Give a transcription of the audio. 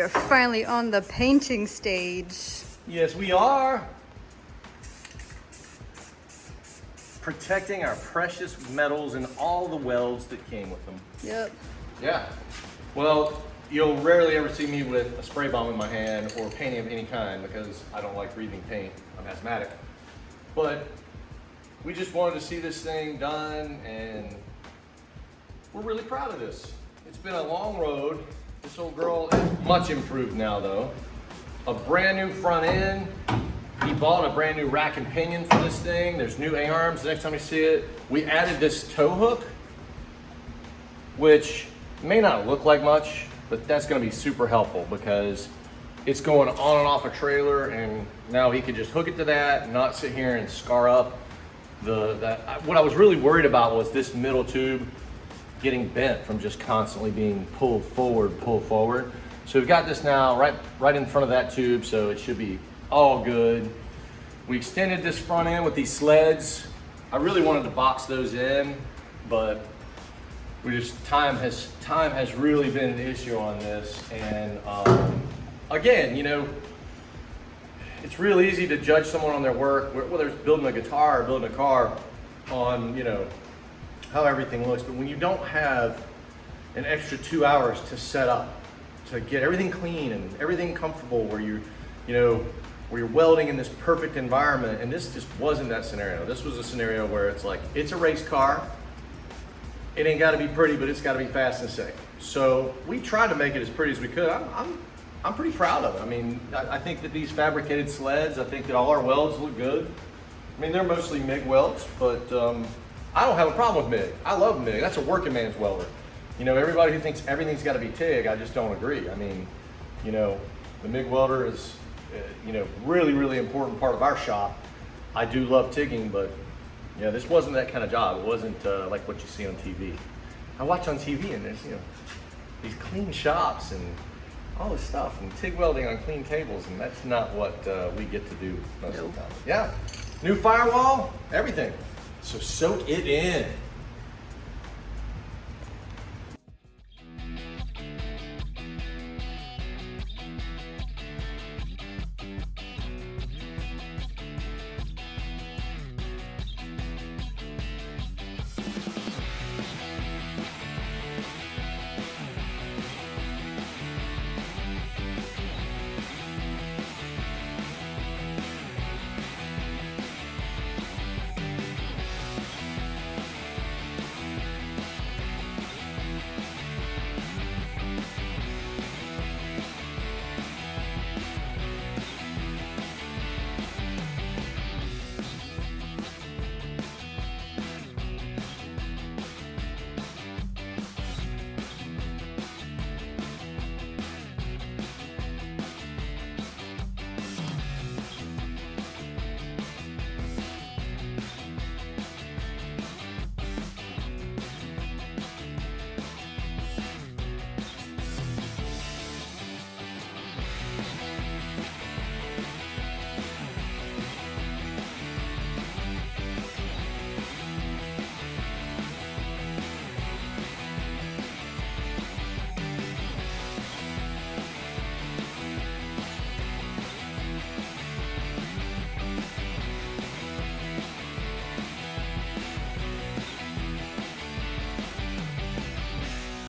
are finally on the painting stage. Yes, we are. Protecting our precious metals and all the welds that came with them. Yep. Yeah. Well, you'll rarely ever see me with a spray bomb in my hand or painting of any kind because I don't like breathing paint. I'm asthmatic. But we just wanted to see this thing done, and we're really proud of this. It's been a long road. This old girl is much improved now though. A brand new front end. He bought a brand new rack and pinion for this thing. There's new A-arms the next time you see it. We added this tow hook, which may not look like much, but that's gonna be super helpful because it's going on and off a trailer, and now he could just hook it to that and not sit here and scar up what I was really worried about was this middle tube getting bent from just constantly being pulled forward. So we've got this now right in front of that tube, so it should be all good. We extended this front end with these sleds. I really wanted to box those in, but time has really been an issue on this. And again, you know, it's real easy to judge someone on their work, whether it's building a guitar or building a car, on, you know, how everything looks. But when you don't have an extra 2 hours to set up, to get everything clean and everything comfortable, where you're welding in this perfect environment, and this just wasn't that scenario. This was a scenario where it's like, it's a race car. It ain't gotta be pretty, but it's gotta be fast and safe. So we tried to make it as pretty as we could. I'm pretty proud of it. I mean, I think that these fabricated sleds, I think that all our welds look good. I mean, they're mostly MIG welds, but I don't have a problem with MIG. I love MIG. That's a working man's welder. You know, everybody who thinks everything's got to be TIG, I just don't agree. I mean, you know, the MIG welder is, you know, really, really important part of our shop. I do love TIGging, but yeah, this wasn't that kind of job. It wasn't like what you see on TV. I watch on TV and there's, you know, these clean shops and all this stuff, and TIG welding on clean tables, and that's not what we get to do most of the time. Yeah, new firewall, everything. So soak it in.